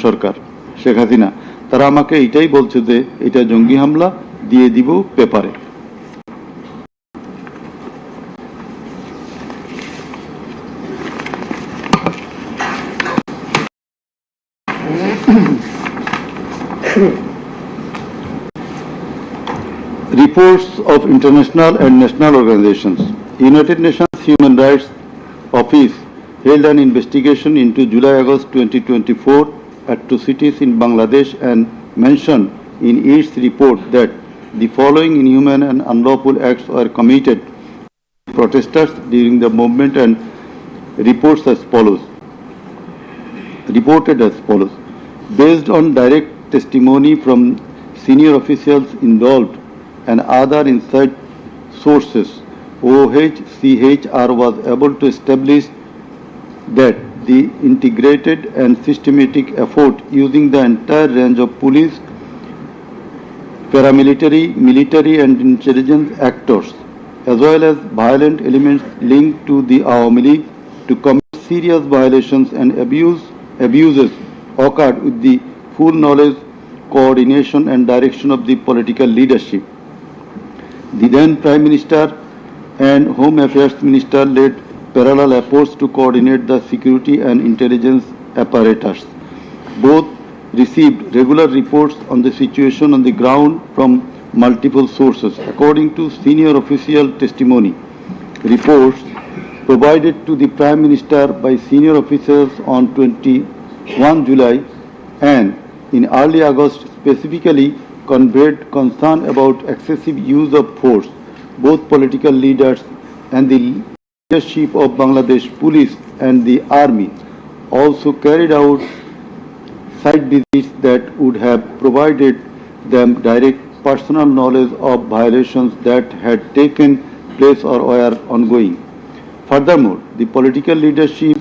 সরকার শেখ হাসিনা তারা আমাকে এটাই বলছে যে এটা জঙ্গি হামলা দিয়ে দিব পেপারে। Reports of international and national organizations. United Nations Human Rights Office held an investigation into July-August 2024 atrocities in Bangladesh and mentioned in its report that the following inhuman and unlawful acts were committed by protesters during the movement and reported as follows. Based on direct testimony from senior officials involved and other inside sources, OHCHR was able to establish that the integrated and systematic effort using the entire range of police, paramilitary, military and intelligence actors, as well as violent elements linked to the Awami League to commit serious violations and abuses occurred with the full knowledge, coordination and direction of the political leadership. The then Prime Minister and Home Affairs Minister led parallel efforts to coordinate the security and intelligence apparatus. Both received regular reports on the situation on the ground from multiple sources. According to senior official testimony, reports provided to the Prime Minister by senior officers on 21 July and in early August specifically conveyed concern about excessive use of force. Both political leaders and the leadership of Bangladesh Police and the Army also carried out site visits that would have provided them direct personal knowledge of violations that had taken place or were ongoing. Furthermore, the political leadership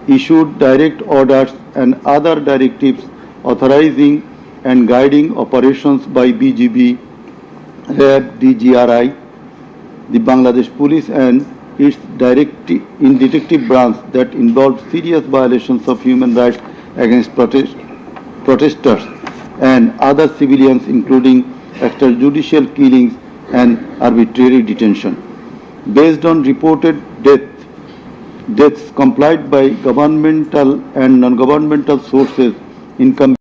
issued direct orders and other directives authorizing and guiding operations by BGB, RAB, DGRI, the Bangladesh Police and its detective branch that involved serious violations of human rights against protesters and other civilians, including extrajudicial killings and arbitrary detention. Based on reported deaths complied by governmental and non-governmental sources in combination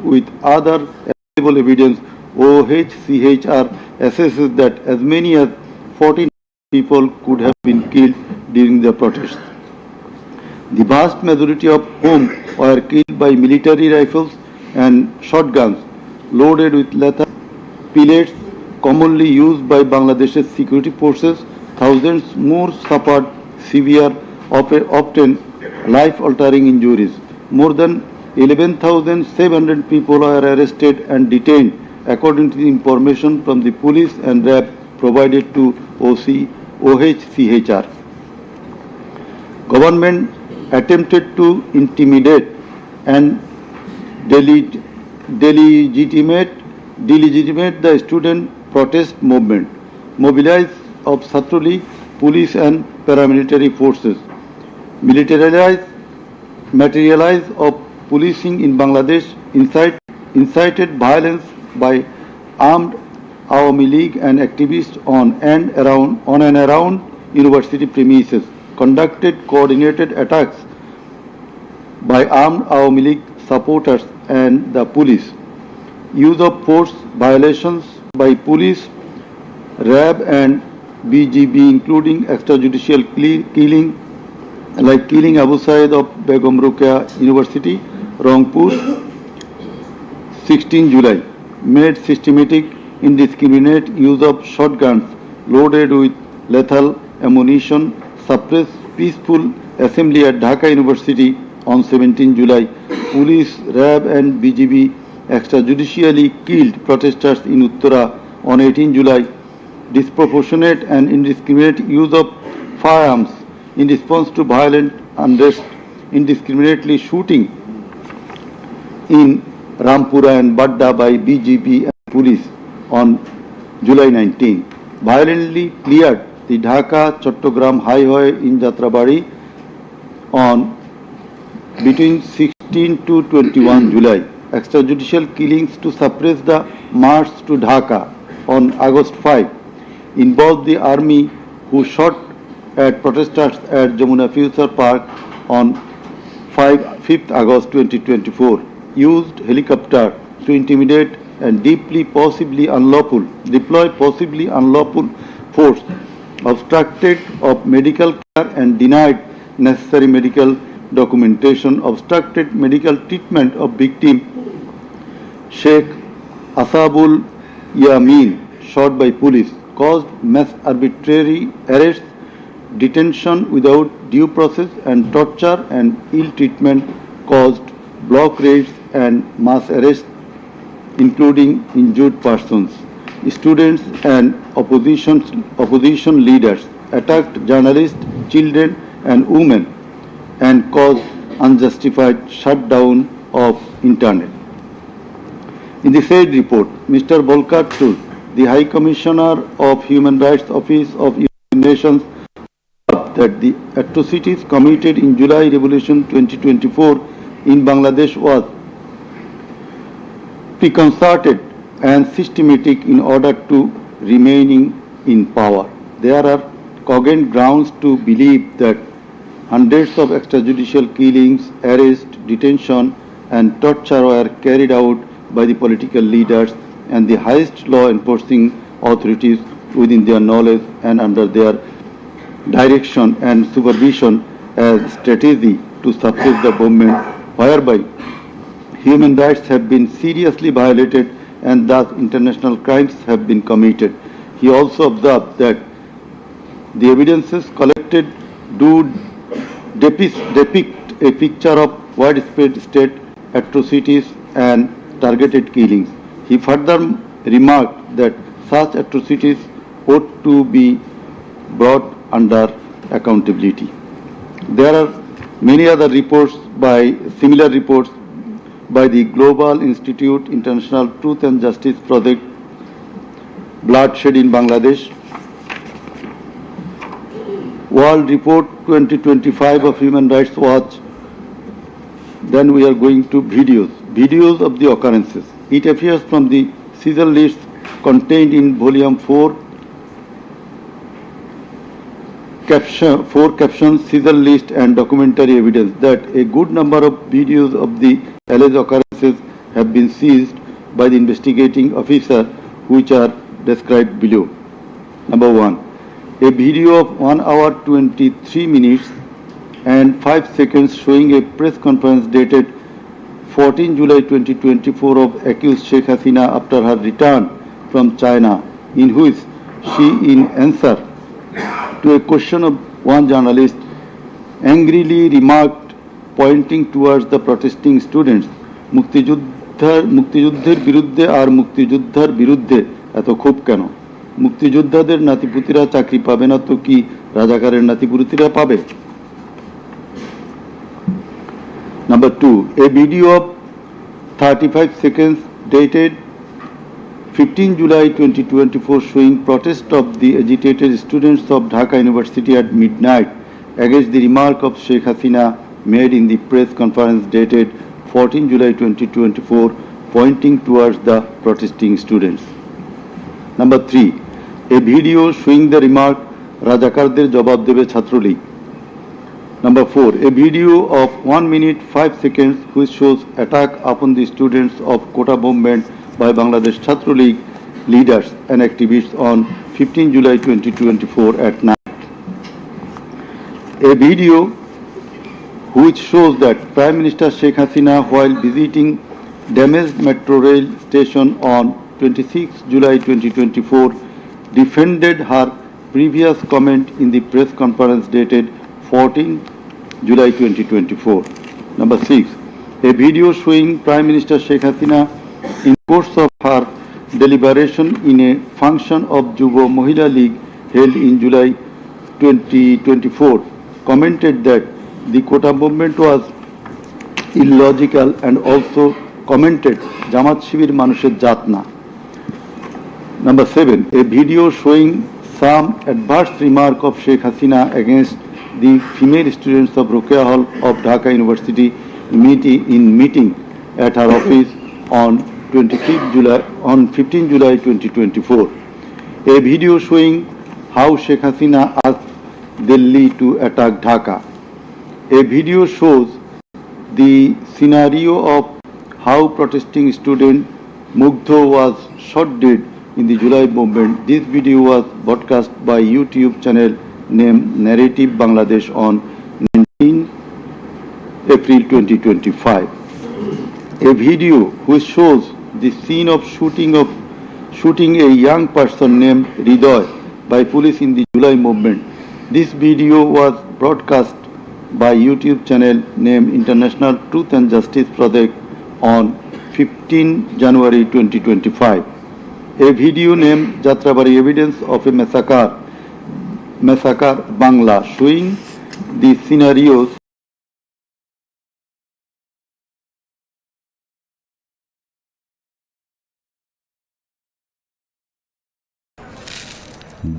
with other available evidence, OHCHR assesses that as many as 14 people could have been killed during the protests. The vast majority of whom were killed by military rifles and shotguns loaded with lethal pellets commonly used by Bangladesh's security forces. Thousands more suffered severe, often life-altering injuries. More than 11,700 people were arrested and detained, according to the information from the police and RAB provided to OHCHR. Government attempted to intimidate and delegitimate the student protest movement, mobilize of Chhatra League, police and paramilitary forces, materialize of policing in Bangladesh, incited violence by armed Awami League and activists on and around university premises, conducted coordinated attacks by armed Awami League supporters and the police, use of force violations by police, RAB and BGB, including extrajudicial killing like killing Abu Said of Begum Ruqayya University, Rangpur, 16 July, made systematic indiscriminate use of shotguns loaded with lethal ammunition, suppressed peaceful assembly at Dhaka University on 17 July. Police, RAB and BGB extrajudicially killed protesters in Uttara on 18 July. Disproportionate and indiscriminate use of firearms in response to violent unrest, indiscriminately shooting in Rampura and Badda by BGB and police on July 19. Violently cleared the Dhaka-Chattogram highway in Jatrabari on between 6 16 to 21 July. Extrajudicial killings to suppress the march to Dhaka on August 5 involved the army, who shot at protesters at Jamuna Future Park on 5th August 2024, used helicopter to intimidate and deploy possibly unlawful force, obstructed of medical care and denied necessary medical documentation, obstructed medical treatment of victim Sheikh Asabul Yamin, shot by police, caused mass arbitrary arrests, detention without due process and torture and ill treatment, caused block raids and mass arrests, including injured persons. Students and opposition leaders attacked journalists, children and women, and caused unjustified shutdown of internet. In the said report, Mr. Volker Turk, the High Commissioner of Human Rights Office of United Nations, that the atrocities committed in July Revolution 2024 in Bangladesh was preconcerted and systematic in order to remaining in power. There are cogent grounds to believe that hundreds of extrajudicial killings, arrests, detention and torture were carried out by the political leaders and the highest law enforcing authorities within their knowledge and under their direction and supervision as strategy to suppress the movement, whereby human rights have been seriously violated and thus international crimes have been committed. He also observed that the evidences collected do depict a picture of widespread state atrocities and targeted killings. He further remarked that such atrocities ought to be brought under accountability. There are many other similar reports by the Global Institute International Truth and Justice Project, Bloodshed in Bangladesh, World Report 2025 of Human Rights Watch. Then we are going to videos of the occurrences. It appears from the Caesar list contained in Volume 4, captions, Caesar list and documentary evidence that a good number of videos of the alleged occurrences have been seized by the investigating officer, which are described below. Number 1. A video of 1 hour 23 minutes and 5 seconds showing a press conference dated 14 July 2024 of accused Sheikh Hasina after her return from China, in which she, in answer to a question of one journalist, angrily remarked, pointing towards the protesting students, মুক্তিযুদ্ধের বিরুদ্ধে আর মুক্তিযোদ্ধার বিরুদ্ধে এত ক্ষোভ কেন? মুক্তিযোদ্ধাদের নাতিপুতিরা চাকরি পাবে না তো কি রাজাকারের নাতিপুতিরা পাবে? Number 2, a video of 35 seconds dated 15 July 2024 showing protest of the agitated students of Dhaka University at midnight against the remark of Sheikh Hasina made in the press conference dated 14 July 2024 pointing towards the protesting students. Number 3, a video showing the remark Rajakarder jawab debe Chhatrolig. Number 4, a video of 1 minute 5 seconds which shows attack upon the students of Kota movement by Bangladesh Chhatrolig leaders and activists on 15 July 2024 at night. A video which shows that Prime Minister Sheikh Hasina, while visiting damaged metro rail station on 26 July 2024, defended her previous comment in the press conference dated 14 July 2024. Number 6, a video showing Prime Minister Sheikh Hasina in course of her deliberation in a function of Jubo Mohila League held in July 2024 commented that the Kota movement was illogical and also commented Jamaat Shibir Manusher Jatna. Number 7, a video showing some adverse remark of Sheikh Hasina against the female students of Ruqya Hall of Dhaka University meeting at her office on 15 July 2024. A video showing how Sheikh Hasina asked Delhi to attack Dhaka. A video shows the scenario of how protesting student Mugdho was shot dead in the July movement. This video was broadcast by YouTube channel named Narrative Bangladesh on 19 April 2025. A video which shows the scene of shooting a young person named Ridoy by police in the July movement. This video was broadcast by YouTube channel named International Truth and Justice Project on 15 January 2025. A video named Jatrabari Evidence of a Massacre Bangla showing the scenarios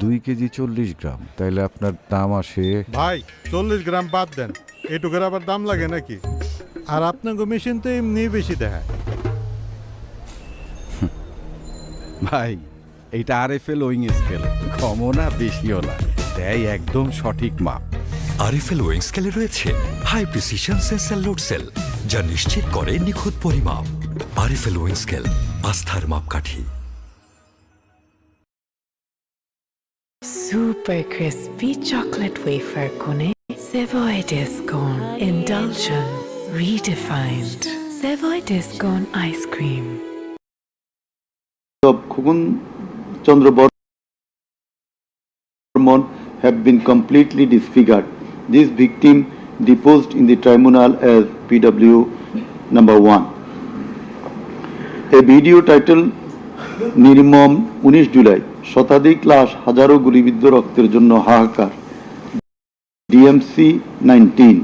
দুই KG 40 গ্রাম, তাইলে আপনার দাম আসে। ভাই 40 গ্রাম বাদ দেন, এটুকুর আবার দাম লাগে নাকি? আর আপনাকে মেশিন তো এমনি বেশি দেখায়। ভাই এইটা আরএফএল ওয়িং স্কেল, কমও না বেশিও না, তাই একদম সঠিক মাপ। আরএফএল ওয়িং স্কেলে রয়েছে high precision sensor load cell, যা নিশ্চিত করে নিখুঁত পরিমাপ। আরএফএল ওয়িং স্কেল, আস্থার মাপকাঠি। Super crispy chocolate wafer cone, Savoy Discone, indulgence redefined. Savoy Discone ice cream. of Khukun Chandra Bormon have been completely disfigured. This victim deposed in the tribunal as PW number 1. A video titled Nirmom 19 July শতাধিক লাশ হাজারো গুলিবিদ্ধ রক্তের জন্য হাহাকার DMC 19.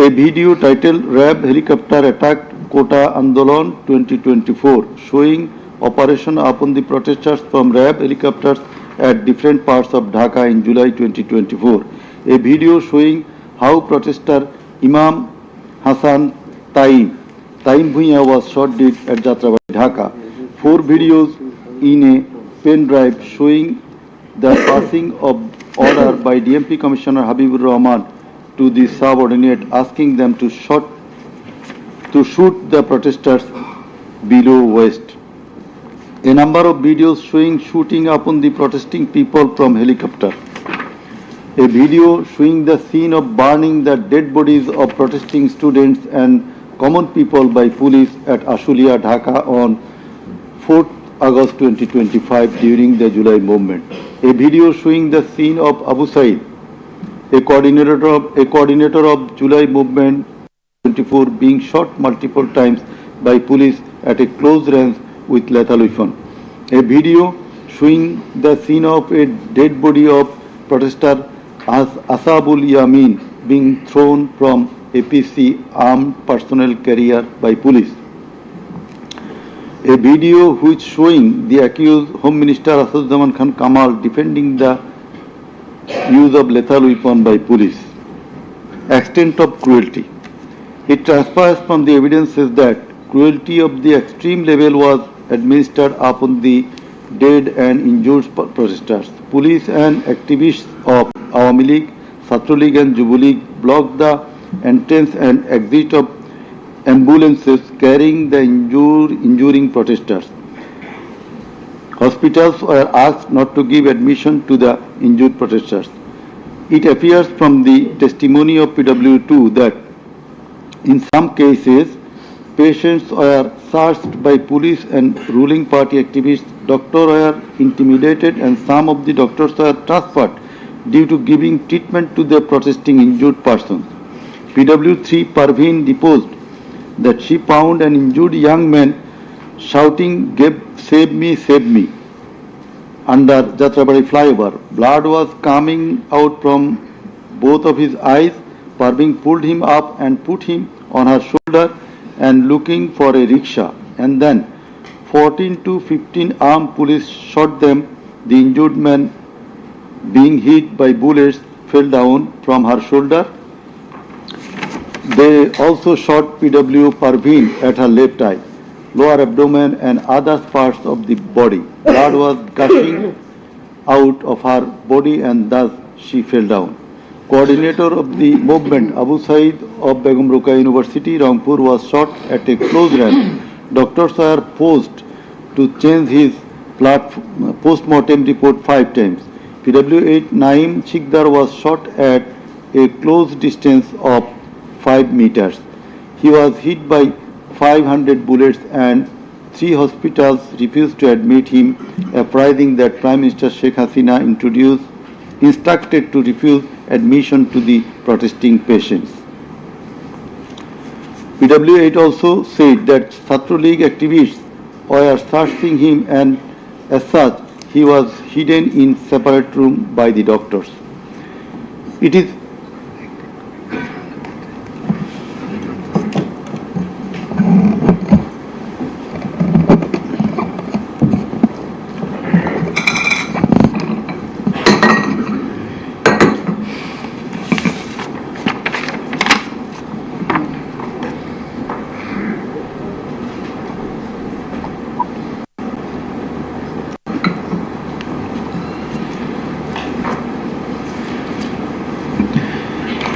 A video titled RAB helicopter attacked Kota Andolon 2024 showing operation upon the protesters from RAB helicopters at different parts of Dhaka in July 2024. A video showing how protester Imam Hassan Taim Bhuiya was shot dead at Jatrabari, Dhaka. 4 videos in a pen drive showing the passing of order by DMP Commissioner Habibur Rahman to the subordinate asking them to shoot the protesters below waist. A number of videos showing shooting upon the protesting people from helicopter. A video showing the scene of burning the dead bodies of protesting students and common people by police at Ashulia, Dhaka on 4th August 2025 during the July movement. A video showing the scene of Abu Said, a coordinator of July movement 24, being shot multiple times by police at a close range with lethal weapon. A video showing the scene of a dead body of protester Asabul Yamin being thrown from APC armed personnel carrier by police. A video which showing the accused Home Minister Assaduzzahman Khan Kamal defending the use of lethal weapon by police. Extent of cruelty. It transpires from the evidences that cruelty of the extreme level was administered upon the dead and injured protesters. Police and activists of Awami League, Chhatra League and Jubo League blocked the entrance and exit of ambulances carrying the injuring protesters. Hospitals were asked not to give admission to the injured protesters. It appears from the testimony of PW2 that in some cases patients were searched by police and ruling party activists, doctors were intimidated and some of the doctors were transferred due to giving treatment to the protesting injured persons. PW3 Parveen deposed that she found an injured young man shouting, save me, under Jatrabari flyover. Blood was coming out from both of his eyes. Parveen pulled him up and put him on her shoulder and looking for a rickshaw. And then 14 to 15 armed police shot them. The injured man, being hit by bullets, fell down from her shoulder. They also shot PW Parveen at her left eye, lower abdomen and other parts of the body. Blood was gushing out of her body and thus she fell down. Coordinator of the movement, Abu Said of Begum Ruqayya University, Rangpur, was shot at a close range. Doctors were forced to change his post-mortem report 5 times. PW8 Naim Shikdar was shot at a close distance of 5 meters. He was hit by 500 bullets and 3 hospitals refused to admit him, apprising that Prime Minister Sheikh Hasina instructed to refuse admission to the protesting patients. PW8 also said that Chhatra League activists were searching him and as such he was hidden in separate room by the doctors. It is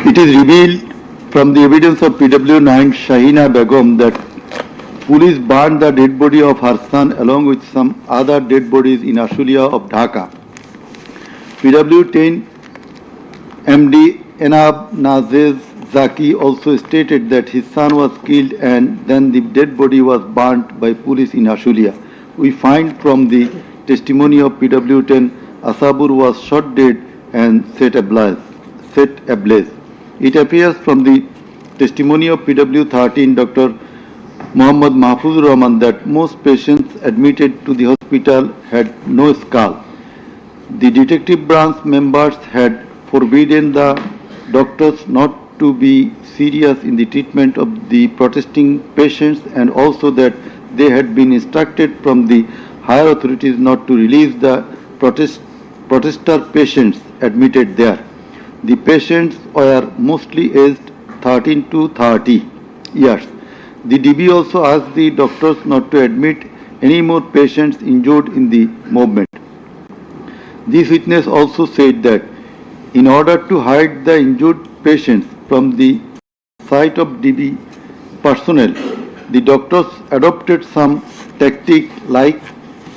It is revealed from the evidence of PW9 Shahina Begum that police burned the dead body of her son along with some other dead bodies in Ashulia of Dhaka. PW10 MD Enab Nazez Zaki also stated that his son was killed and then the dead body was burnt by police in Ashulia. We find from the testimony of PW10 Asabur was shot dead and set ablaze. It appears from the testimony of PW13 Dr. Muhammad Mahfuzur Rahman that most patients admitted to the hospital had no skull. The detective branch members had forbidden the doctors not to be serious in the treatment of the protesting patients and also that they had been instructed from the higher authorities not to release the protester patients admitted there. The patients were mostly aged 13 to 30 years. The DB also asked the doctors not to admit any more patients injured in the movement. This witness also said that in order to hide the injured patients from the sight of DB personnel, the doctors adopted some tactic like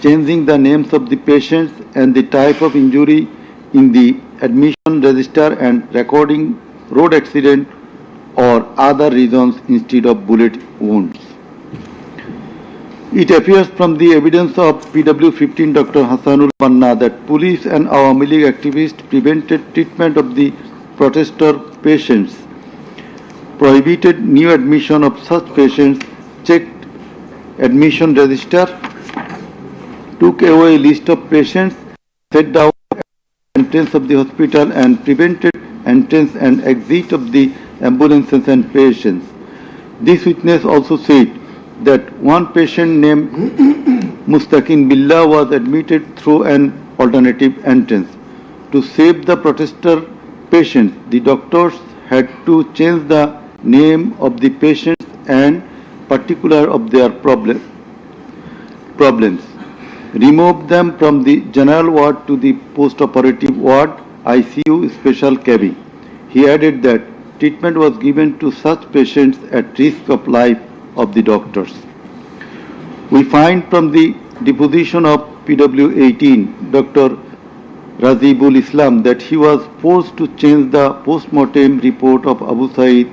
changing the names of the patients and the type of injury in the admission register and recording road accident or other reasons instead of bullet wounds. It appears from the evidence of PW15 Dr. Hassanul Banna that police and Awami League activists prevented treatment of the protester patients, prohibited new admission of such patients, checked admission register, took away list of patients, set down entrance of the hospital and prevented entrance and exit of the ambulances and patients. This witness also said that one patient named Mustaqin Billah was admitted through an alternative entrance. To save the protester patients, the doctors had to change the name of the patients and particular of their problems, remove them from the general ward to the post-operative ward, ICU special cabin. He added that treatment was given to such patients at risk of life of the doctors. We find from the deposition of PW18 Dr. Razibul Islam that he was forced to change the post-mortem report of Abu Said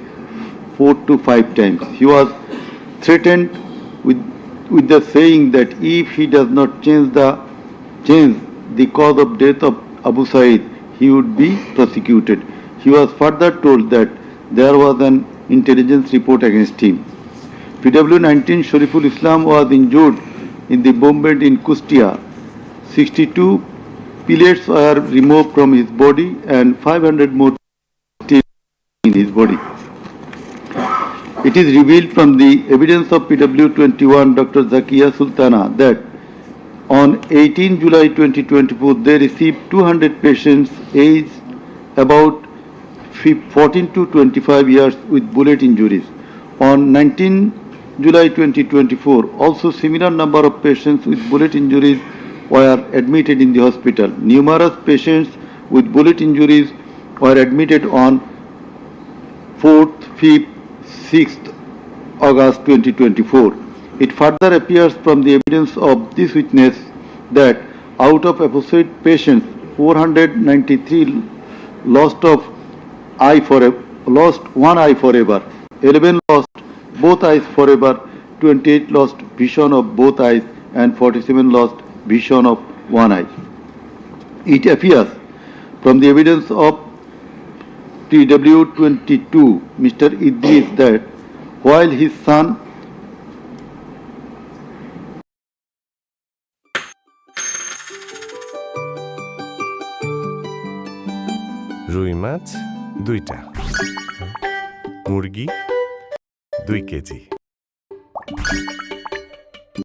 4 to 5 times. He was threatened with the saying that if he does not change the cause of death of Abu Said, he would be prosecuted. He was further told that there was an intelligence report against him. PW19 Shariful Islam was injured in the bombardment in Kustia. 62 pellets were removed from his body and 500 more still in his body. It is revealed from the evidence of PW21 Dr. Zakia Sultana that on 18 July 2024 they received 200 patients aged about 14 to 25 years with bullet injuries. On 19 July 2024, also similar number of patients with bullet injuries were admitted in the hospital. Numerous patients with bullet injuries were admitted on 4th, 5th, 6th August 2024. It further appears from the evidence of this witness that out of apposite patients, 493 lost one eye forever, 11 lost both eyes forever, 28 lost vision of both eyes, and 47 lost vision of one eye. It appears from the evidence of TW22, Mr. Idris, that while his son রুই মাছ 2টা, মুরগি 2 KG.